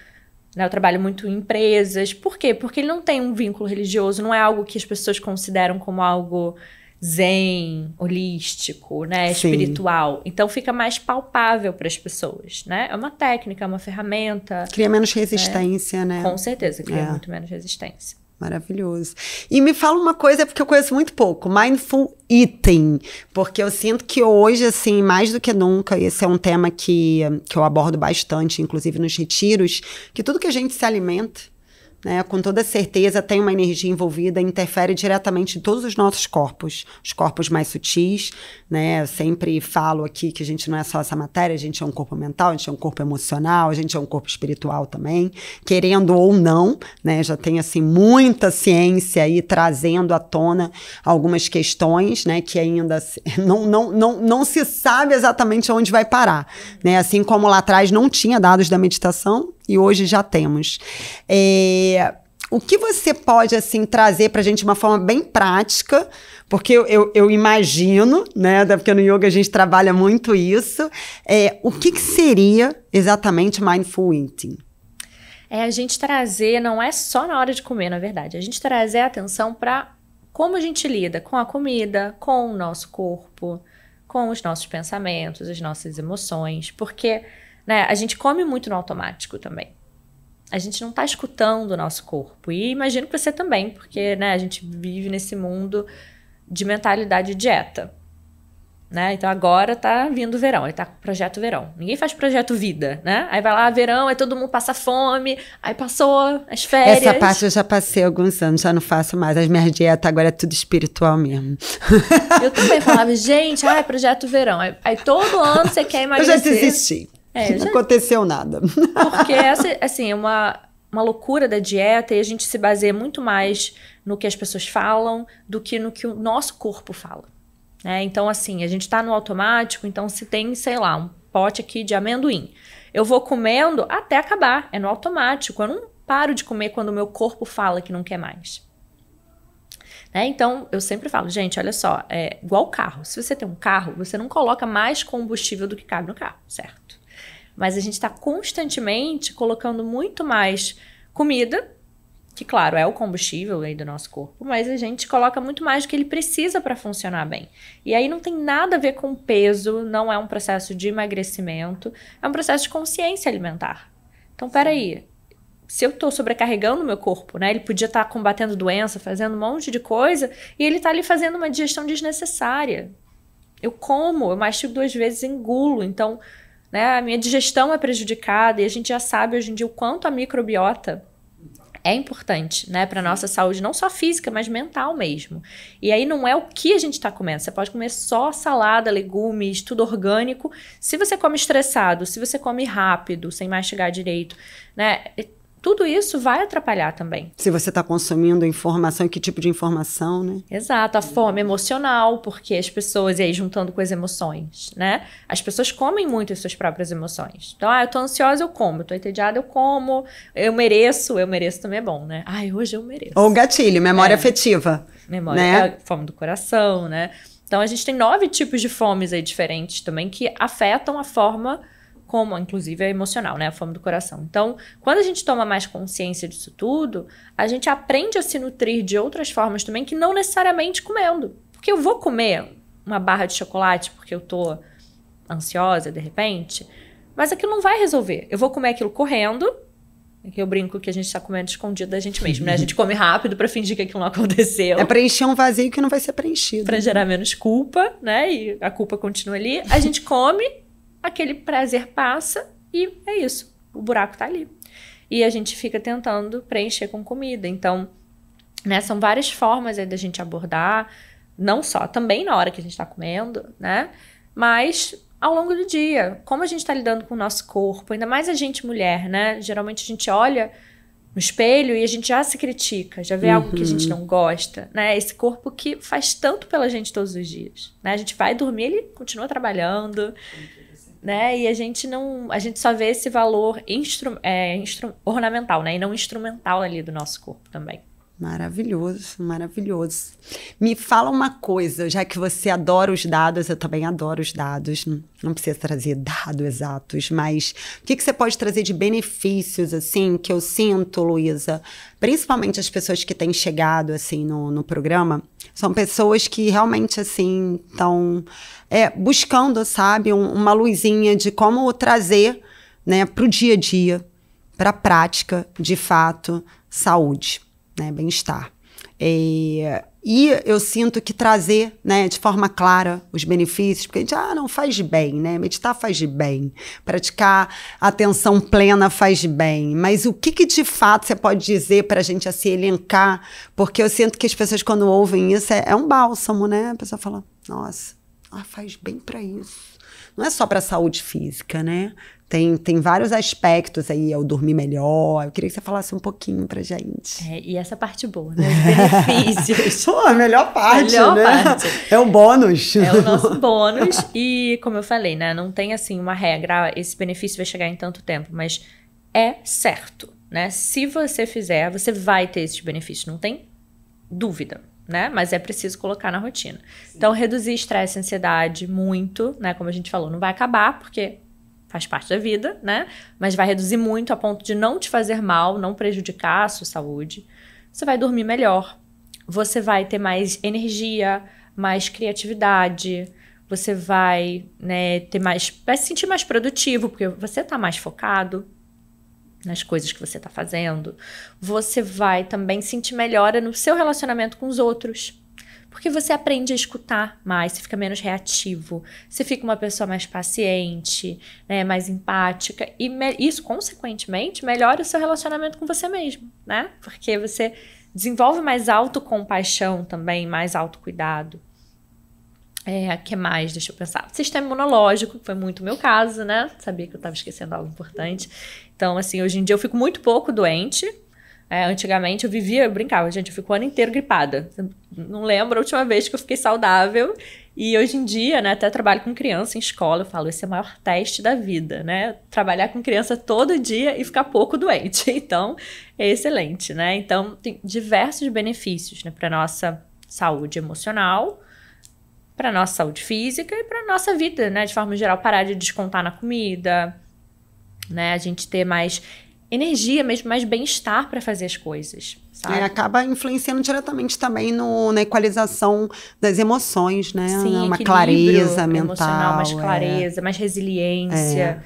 né? Eu trabalho muito em empresas. Por quê? Porque ele não tem um vínculo religioso, não é algo que as pessoas consideram como algo zen, holístico, né? Espiritual. Então fica mais palpável para as pessoas, né? É uma técnica, é uma ferramenta. Cria menos resistência, né? Com certeza, cria muito menos resistência. Maravilhoso. E me fala uma coisa, porque eu conheço muito pouco, Mindful Eating, porque eu sinto que hoje, assim, mais do que nunca, esse é um tema que eu abordo bastante, inclusive nos retiros, que tudo que a gente se alimenta, né, com toda certeza tem uma energia envolvida, interfere diretamente em todos os nossos corpos, os corpos mais sutis, né? Eu sempre falo aqui que a gente não é só essa matéria, a gente é um corpo mental, a gente é um corpo emocional, a gente é um corpo espiritual também, querendo ou não, né? Já tem, assim, muita ciência aí trazendo à tona algumas questões, né, que ainda não se sabe exatamente onde vai parar, né? Assim como lá atrás não tinha dados da meditação, e hoje já temos. O que você pode, assim, trazer para a gente de uma forma bem prática, porque eu imagino, né, porque no yoga a gente trabalha muito isso, o que seria exatamente Mindful Eating? A gente trazer, não é só na hora de comer, na verdade, a gente trazer a atenção para como a gente lida com a comida, com o nosso corpo, com os nossos pensamentos, as nossas emoções, porque... né, a gente come muito no automático também. A gente não está escutando o nosso corpo. E imagino que você também, porque, né, a gente vive nesse mundo de mentalidade de dieta. Né? Então agora tá vindo o verão, aí tá projeto verão. Ninguém faz projeto vida, né? Aí vai lá, verão, aí todo mundo passa fome, aí passou as férias. Essa parte eu já passei há alguns anos, já não faço mais. As minhas dietas agora é tudo espiritual mesmo. Eu também falava, gente, projeto verão. Aí todo ano você quer emagrecer. Eu já desisti. Não aconteceu nada. Porque assim, é uma loucura da dieta e a gente se baseia muito mais no que as pessoas falam do que no que o nosso corpo fala. Né? Então, assim, a gente tá no automático, então se tem, sei lá, um pote aqui de amendoim. Eu vou comendo até acabar, é no automático. Eu não paro de comer quando o meu corpo fala que não quer mais. Né? Então, eu sempre falo, gente, olha só, é igual carro. Se você tem um carro, você não coloca mais combustível do que cabe no carro, certo? Mas a gente está constantemente colocando muito mais comida, que claro, é o combustível aí do nosso corpo, mas a gente coloca muito mais do que ele precisa para funcionar bem. E aí não tem nada a ver com peso, não é um processo de emagrecimento, é um processo de consciência alimentar. Então, peraí, se eu estou sobrecarregando o meu corpo, né, ele podia estar combatendo doença, fazendo um monte de coisa, e ele está ali fazendo uma digestão desnecessária. Eu como, eu mastigo 2 vezes e engulo, então... né, a minha digestão é prejudicada e a gente já sabe hoje em dia o quanto a microbiota é importante, né, para nossa saúde, não só física, mas mental mesmo. E aí não é o que a gente está comendo. Você pode comer só salada, legumes, tudo orgânico. Se você come estressado, se você come rápido, sem mastigar direito, né, tudo isso vai atrapalhar também. Se você está consumindo informação, que tipo de informação, né? Exato, a fome emocional, porque as pessoas, e aí juntando com as emoções, né? As pessoas comem muito as suas próprias emoções. Então, eu tô ansiosa, eu como. Eu tô entediada, eu como. Eu mereço também é bom, né? Hoje eu mereço. Ou gatilho, memória afetiva. Memória, né? Fome do coração, né? Então, a gente tem 9 tipos de fomes aí diferentes também que afetam a forma como, inclusive, a emocional, né? A fome do coração. Então, quando a gente toma mais consciência disso tudo, a gente aprende a se nutrir de outras formas também que não necessariamente comendo. Porque eu vou comer uma barra de chocolate porque eu tô ansiosa, de repente, mas aquilo não vai resolver. Eu vou comer aquilo correndo, que eu brinco que a gente tá comendo escondido da gente mesmo, né? A gente come rápido pra fingir que aquilo não aconteceu. É preencher um vazio que não vai ser preenchido. Pra gerar menos culpa, né? E a culpa continua ali. A gente come, aquele prazer passa e é isso. O buraco tá ali. E a gente fica tentando preencher com comida. Então, né? São várias formas aí da gente abordar, não só também na hora que a gente tá comendo, né? Mas ao longo do dia, como a gente está lidando com o nosso corpo, ainda mais a gente mulher, né? Geralmente a gente olha no espelho e a gente já se critica, já vê algo que a gente não gosta, né? Esse corpo que faz tanto pela gente todos os dias, né? A gente vai dormir, ele continua trabalhando, né? E a gente só vê esse valor ornamental, né? E não instrumental ali do nosso corpo também. Maravilhoso, maravilhoso. Me fala uma coisa, já que você adora os dados, eu também adoro os dados, não precisa trazer dados exatos, mas o que você pode trazer de benefícios, assim, que eu sinto, Luísa, principalmente as pessoas que têm chegado, assim, no programa, são pessoas que realmente, assim, estão buscando, sabe, uma luzinha de como trazer, né, para o dia a dia, para a prática, de fato, saúde. Né, bem-estar. E eu sinto que trazer, né, de forma clara os benefícios, porque a gente, não faz bem, né? Meditar faz bem, praticar atenção plena faz bem, mas o que de fato você pode dizer para a gente assim elencar? Porque eu sinto que as pessoas quando ouvem isso é um bálsamo, né? A pessoa fala, nossa, faz bem para isso. Não é só para a saúde física, né? Tem vários aspectos aí, ao dormir melhor. Eu queria que você falasse um pouquinho pra gente. E essa parte boa, né? Os benefícios. A melhor parte, né? É o bônus. É o nosso bônus. E, como eu falei, né? Não tem, assim, uma regra. Esse benefício vai chegar em tanto tempo. Mas é certo, né? Se você fizer, você vai ter esses benefícios. Não tem dúvida, né? Mas é preciso colocar na rotina. Sim. Então, reduzir estresse e ansiedade muito, né? Como a gente falou, não vai acabar, porque faz parte da vida, né? Mas vai reduzir muito a ponto de não te fazer mal, não prejudicar a sua saúde. Você vai dormir melhor. Você vai ter mais energia, mais criatividade. Você vai, né, vai se sentir mais produtivo, porque você tá mais focado nas coisas que você tá fazendo. Você vai também sentir melhora no seu relacionamento com os outros. Porque você aprende a escutar mais, você fica menos reativo, você fica uma pessoa mais paciente, né, mais empática. E isso, consequentemente, melhora o seu relacionamento com você mesmo, né? Porque você desenvolve mais autocompaixão também, mais autocuidado. Que mais? Deixa eu pensar. Sistema imunológico, que foi muito o meu caso, né? Sabia que eu estava esquecendo algo importante. Então, assim, hoje em dia eu fico muito pouco doente. Antigamente eu brincava, gente, eu fico o ano inteiro gripada. Não lembro a última vez que eu fiquei saudável. E hoje em dia, né, até trabalho com criança em escola, eu falo, esse é o maior teste da vida, né? Trabalhar com criança todo dia e ficar pouco doente. Então, é excelente, né? Então, tem diversos benefícios, né, para nossa saúde emocional, para nossa saúde física e para nossa vida, né? De forma geral, parar de descontar na comida, né? A gente ter mais energia mesmo, mais bem-estar para fazer as coisas, sabe? Acaba influenciando diretamente também na equalização das emoções, né? Sim, uma clareza mental. Emocional, mais clareza, mais resiliência,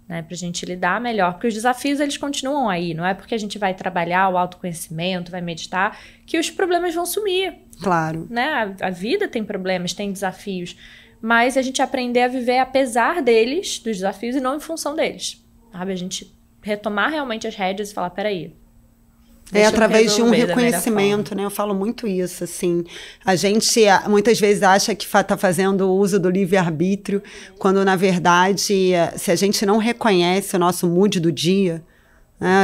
né? Pra gente lidar melhor. Porque os desafios, eles continuam aí. Não é porque a gente vai trabalhar o autoconhecimento, vai meditar, que os problemas vão sumir. Claro. Né? A vida tem problemas, tem desafios. Mas a gente aprender a viver apesar deles, dos desafios, e não em função deles. Sabe? A gente retomar realmente as rédeas e falar, peraí. Através de um reconhecimento, né? Eu falo muito isso, assim. A gente muitas vezes acha que está fazendo uso do livre-arbítrio, quando, na verdade, se a gente não reconhece o nosso mood do dia,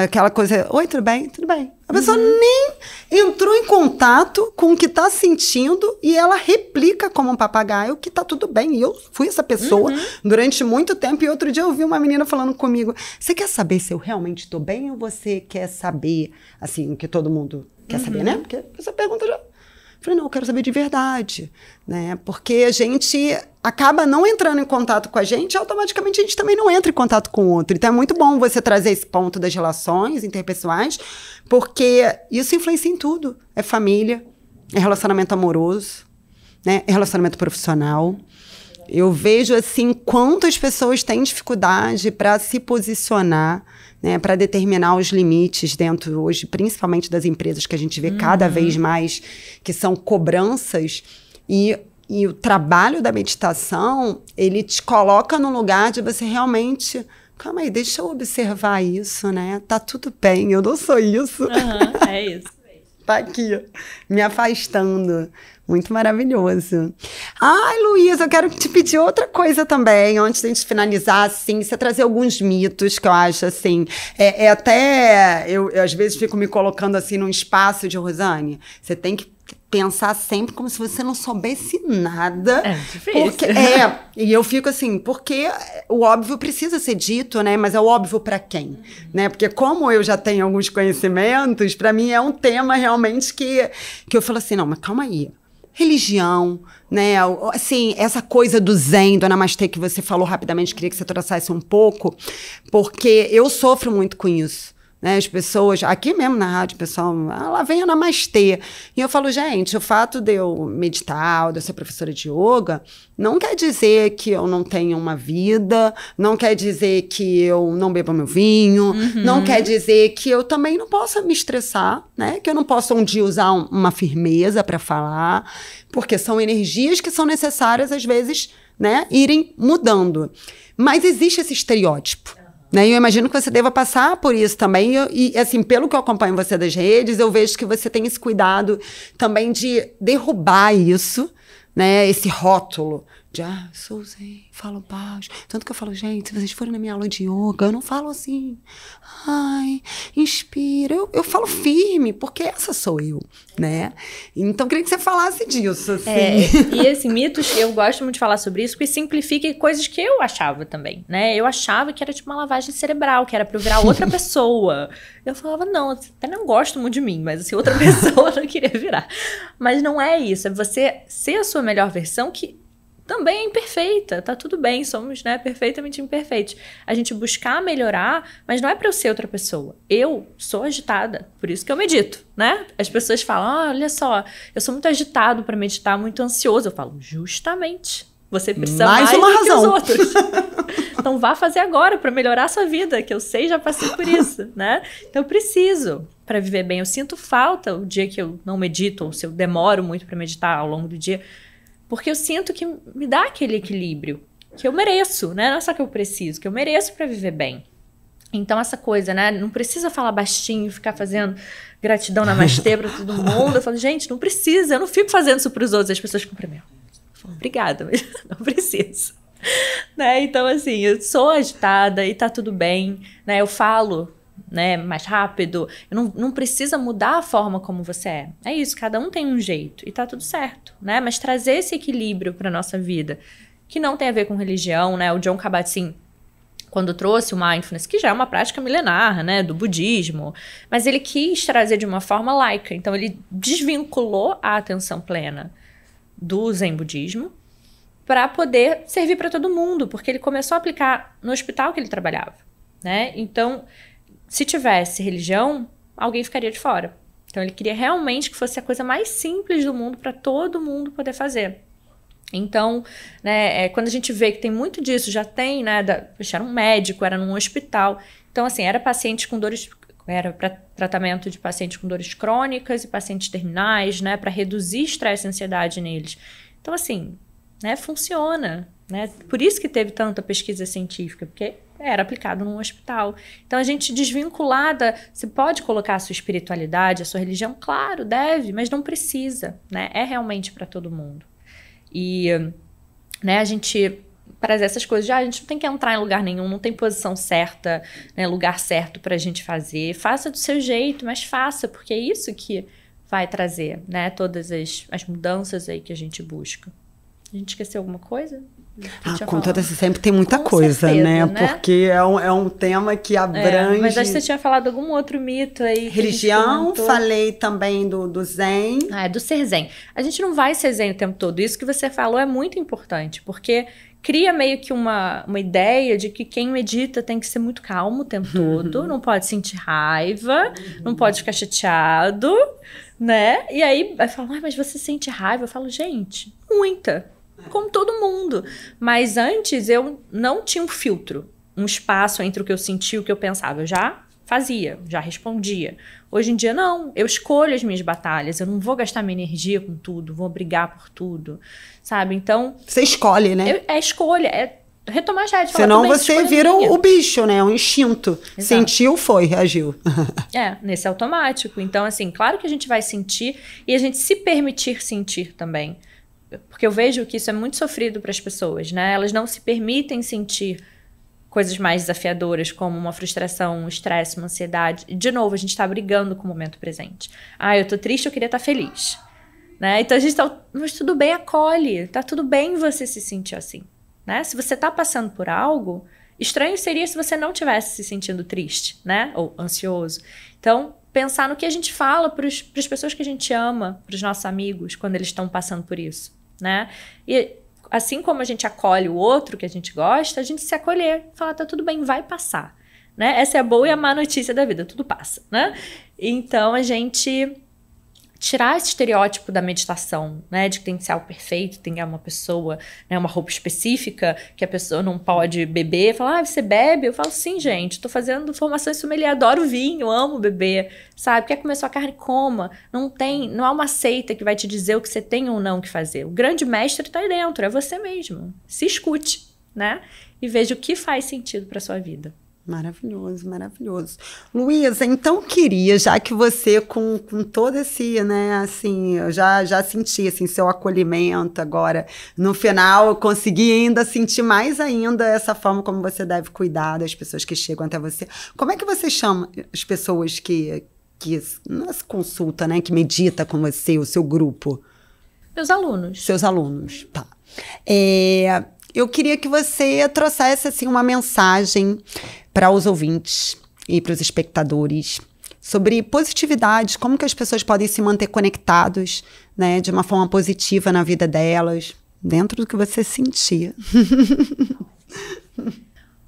Aquela coisa, oi, tudo bem? Tudo bem. A pessoa nem entrou em contato com o que está sentindo e ela replica como um papagaio que tá tudo bem. E eu fui essa pessoa durante muito tempo. E outro dia eu vi uma menina falando comigo, você quer saber se eu realmente estou bem ou você quer saber, assim, o que todo mundo quer saber, né? Porque essa pergunta já... Eu falei, não, eu quero saber de verdade, né? Porque a gente acaba não entrando em contato com a gente, automaticamente a gente também não entra em contato com o outro. Então é muito bom você trazer esse ponto das relações interpessoais, porque isso influencia em tudo. É família, é relacionamento amoroso, né? É relacionamento profissional. Eu vejo, assim, quantas pessoas têm dificuldade para se posicionar, né, para determinar os limites dentro, hoje, principalmente das empresas, que a gente vê cada vez mais, que são cobranças. E o trabalho da meditação, ele te coloca no lugar de você realmente... Calma aí, deixa eu observar isso, né? Tá tudo bem, eu não sou isso. É isso. Tá aqui, me afastando. Muito maravilhoso. Ai, Luísa, eu quero te pedir outra coisa também, antes de a gente finalizar, assim, você trazer alguns mitos que eu acho, assim, até, eu às vezes fico me colocando, assim, num espaço de Rosane, você tem que pensar sempre como se você não soubesse nada. É difícil. Porque, e eu fico assim, porque o óbvio precisa ser dito, né? Mas é o óbvio para quem? Né? Porque como eu já tenho alguns conhecimentos, para mim é um tema realmente que eu falo assim, não, mas calma aí. Religião, né? Assim, essa coisa do zen, do namastê que você falou rapidamente, queria que você trouxesse um pouco, porque eu sofro muito com isso. Né, as pessoas, aqui mesmo na rádio, pessoal, lá vem a namastê. E eu falo, gente, o fato de eu meditar, ou de eu ser professora de yoga, não quer dizer que eu não tenha uma vida, não quer dizer que eu não beba meu vinho, não quer dizer que eu também não possa me estressar, né? Que eu não possa um dia usar uma firmeza para falar, porque são energias que são necessárias, às vezes, né, irem mudando. Mas existe esse estereótipo. Né? Eu imagino que você deva passar por isso também. E, assim, pelo que eu acompanho você das redes, eu vejo que você tem esse cuidado também de derrubar isso, né? Esse rótulo de, sou zen, falo baixo. Tanto que eu falo, gente, se vocês forem na minha aula de yoga, eu não falo assim, ai, inspira. Eu falo firme, porque essa sou eu, né? Então, queria que você falasse disso, assim. E, assim, mitos, eu gosto muito de falar sobre isso, porque simplifica coisas que eu achava também, né? Eu achava que era tipo uma lavagem cerebral, que era pra eu virar outra pessoa. Eu falava, não, até não gosto muito de mim, mas assim, outra pessoa eu não queria virar. Mas não é isso, é você ser a sua melhor versão, que também é imperfeita, tá tudo bem, somos, né, perfeitamente imperfeitos. A gente buscar melhorar, mas não é pra eu ser outra pessoa. Eu sou agitada, por isso que eu medito, né? As pessoas falam, olha só, eu sou muito agitado pra meditar, muito ansioso. Eu falo, justamente, você precisa mais do que os outros. Então vá fazer agora pra melhorar a sua vida, que eu sei, já passei por isso, né? Então eu preciso pra viver bem. Eu sinto falta o dia que eu não medito, ou se eu demoro muito pra meditar ao longo do dia, porque eu sinto que me dá aquele equilíbrio que eu mereço, né? Não é só que eu preciso, que eu mereço pra viver bem. Então essa coisa, né? Não precisa falar baixinho, ficar fazendo gratidão namastê pra todo mundo. Eu falo, gente, não precisa. Eu não fico fazendo isso pros outros. As pessoas ficam pra mim. Eu falo, obrigada, mas não preciso. Né? Então, assim, eu sou agitada e tá tudo bem. Né? Eu falo, né, mais rápido. Não precisa mudar a forma como você é. É isso, cada um tem um jeito e tá tudo certo, né? Mas trazer esse equilíbrio pra nossa vida, que não tem a ver com religião, né? O Jon Kabat-Zinn, quando trouxe o mindfulness, que já é uma prática milenar, né, do budismo, mas ele quis trazer de uma forma laica. Então, ele desvinculou a atenção plena do Zen budismo para poder servir para todo mundo, porque ele começou a aplicar no hospital que ele trabalhava, né? Então, se tivesse religião, alguém ficaria de fora. Então, ele queria realmente que fosse a coisa mais simples do mundo para todo mundo poder fazer. Então, né, quando a gente vê que tem muito disso, já tem, né, era um médico, era num hospital. Então, assim, era paciente com dores, era para tratamento de pacientes com dores crônicas e pacientes terminais, né, para reduzir estresse e ansiedade neles. Então, assim, né, funciona, né? Por isso que teve tanta pesquisa científica, porque era aplicado num hospital. Então, a gente desvinculada, você pode colocar a sua espiritualidade, a sua religião, claro, deve, mas não precisa, né? É realmente para todo mundo. E, né, a gente trazer essas coisas. A gente não tem que entrar em lugar nenhum, não tem posição certa, né, lugar certo pra gente fazer. Faça do seu jeito, mas faça, porque é isso que vai trazer, né, todas as mudanças aí que a gente busca. A gente esqueceu alguma coisa? Com toda sempre tem muita com coisa, certeza, né? Porque é um tema que abrange... mas acho que você tinha falado algum outro mito aí. Religião, falei também do Zen. Do ser Zen. A gente não vai ser Zen o tempo todo. Isso que você falou é muito importante, porque cria meio que uma ideia de que quem medita tem que ser muito calmo o tempo todo, não pode sentir raiva, não pode ficar chateado, né? E aí vai falar, mas você sente raiva? Eu falo, gente, muita. Como todo mundo. Mas antes eu não tinha um filtro, um espaço entre o que eu sentia e o que eu pensava. Eu já fazia, já respondia. Hoje em dia não, eu escolho as minhas batalhas, eu não vou gastar minha energia com tudo, vou brigar por tudo, sabe? Então... Você escolhe, né? É escolha, é retomar já de falar. Senão você vira o bicho, né? Um instinto. Exato. Sentiu, foi, reagiu. Nesse automático. Então, assim, claro que a gente vai sentir e a gente se permitir sentir também. Porque eu vejo que isso é muito sofrido para as pessoas, né? Elas não se permitem sentir coisas mais desafiadoras, como uma frustração, um estresse, uma ansiedade. E, de novo, a gente está brigando com o momento presente. Eu tô triste, eu queria estar feliz. Né? Então a gente tá... Mas tudo bem, acolhe. Tá tudo bem você se sentir assim. Né? Se você tá passando por algo, estranho seria se você não tivesse se sentindo triste, né? Ou ansioso. Então, pensar no que a gente fala para as pessoas que a gente ama, para os nossos amigos, quando eles estão passando por isso. Né? E assim como a gente acolhe o outro que a gente gosta, a gente se acolher, falar, tá tudo bem, vai passar, né? Essa é a boa e a má notícia da vida, tudo passa, né? Então a gente tirar esse estereótipo da meditação, né? De que tem que ser algo perfeito, tem que ser uma pessoa, né? Uma roupa específica, que a pessoa não pode beber. Falar, você bebe? Eu falo, sim, gente, tô fazendo formação em sommelier, adoro vinho, amo beber, sabe? Quer comer sua carne? Coma. Não há uma seita que vai te dizer o que você tem ou não que fazer. O grande mestre tá aí dentro, é você mesmo. Se escute, né? E veja o que faz sentido pra sua vida. Maravilhoso, maravilhoso. Luísa, então queria, já que você com todo esse, né, assim, eu já senti, assim, seu acolhimento agora, no final eu consegui ainda sentir mais ainda essa forma como você deve cuidar das pessoas que chegam até você. Como é que você chama as pessoas que não se consulta, né, que medita com você, o seu grupo? Meus alunos. Seus alunos, tá. Eu queria que você trouxesse assim, uma mensagem para os ouvintes e para os espectadores sobre positividade, como que as pessoas podem se manter conectados, né, de uma forma positiva na vida delas, dentro do que você sentia.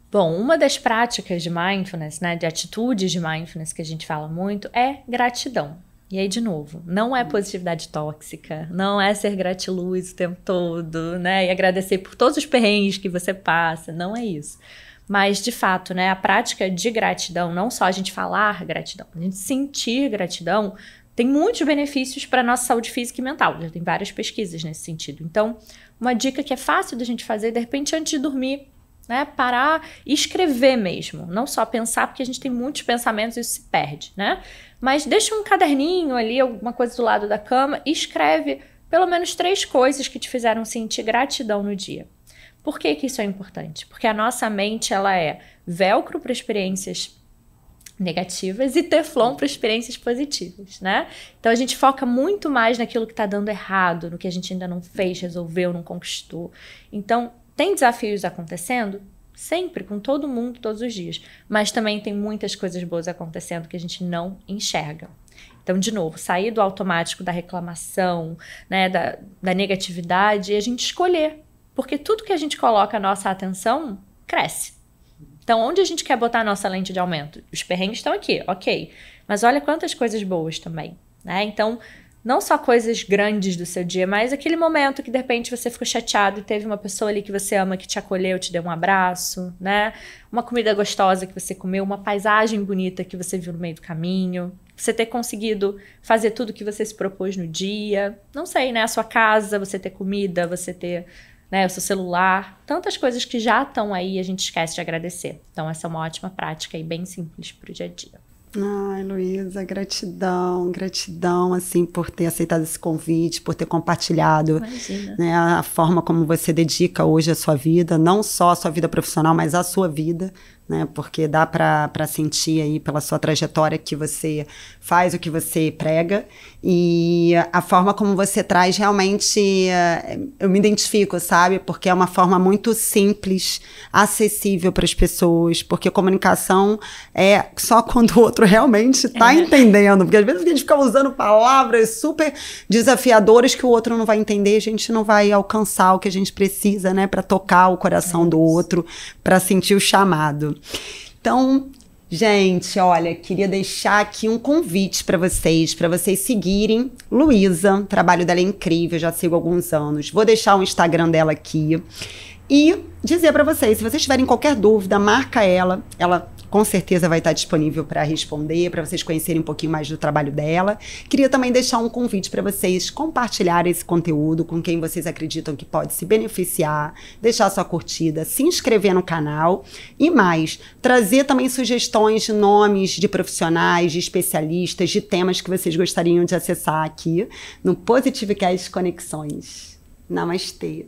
Bom, uma das práticas de mindfulness, né, de atitudes de mindfulness que a gente fala muito é gratidão. E aí, de novo, não é positividade tóxica, não é ser gratiluz o tempo todo, né? E agradecer por todos os perrengues que você passa, não é isso. Mas, de fato, né, a prática de gratidão, não só a gente falar gratidão, a gente sentir gratidão, tem muitos benefícios para a nossa saúde física e mental. Já tem várias pesquisas nesse sentido. Então, uma dica que é fácil da gente fazer, de repente, antes de dormir, né, parar e escrever mesmo, não só pensar, porque a gente tem muitos pensamentos e isso se perde, né? Mas deixa um caderninho ali, alguma coisa do lado da cama e escreve pelo menos 3 coisas que te fizeram sentir gratidão no dia. Por que que isso é importante? Porque a nossa mente, ela é velcro para experiências negativas e teflon para experiências positivas, né? Então a gente foca muito mais naquilo que está dando errado, no que a gente ainda não fez, resolveu, não conquistou. Então, tem desafios acontecendo? Sempre, com todo mundo, todos os dias. Mas também tem muitas coisas boas acontecendo que a gente não enxerga. Então, de novo, sair do automático da reclamação, né, da negatividade e a gente escolher. Porque tudo que a gente coloca a nossa atenção, cresce. Então, onde a gente quer botar a nossa lente de aumento? Os perrengues estão aqui, ok. Mas olha quantas coisas boas também, né? Então, não só coisas grandes do seu dia, mas aquele momento que de repente você ficou chateado e teve uma pessoa ali que você ama que te acolheu, te deu um abraço, né? Uma comida gostosa que você comeu, uma paisagem bonita que você viu no meio do caminho. Você ter conseguido fazer tudo que você se propôs no dia. Não sei, né? A sua casa, você ter comida, você ter, né, o seu celular. Tantas coisas que já estão aí e a gente esquece de agradecer. Então essa é uma ótima prática e bem simples para o dia a dia. Ai, Luísa, gratidão, gratidão, assim, por ter aceitado esse convite, por ter compartilhado, né, a forma como você dedica hoje a sua vida, não só a sua vida profissional, mas a sua vida, né, porque dá para sentir aí pela sua trajetória que você faz o que você prega, e a forma como você traz realmente, eu me identifico, sabe, porque é uma forma muito simples, acessível para as pessoas, porque comunicação é só quando o outro realmente está entendendo, porque às vezes a gente fica usando palavras super desafiadoras que o outro não vai entender, a gente não vai alcançar o que a gente precisa, né, para tocar o coração do outro, para sentir o chamado. Então, gente, olha, queria deixar aqui um convite para vocês seguirem Luísa. O trabalho dela é incrível, já sigo há alguns anos. Vou deixar o Instagram dela aqui. E dizer para vocês, se vocês tiverem qualquer dúvida, marca ela. Ela com certeza vai estar disponível para responder, para vocês conhecerem um pouquinho mais do trabalho dela. Queria também deixar um convite para vocês compartilharem esse conteúdo com quem vocês acreditam que pode se beneficiar, deixar sua curtida, se inscrever no canal e mais, trazer também sugestões de nomes de profissionais, de especialistas, de temas que vocês gostariam de acessar aqui no Positivecast Conexões. Namastê!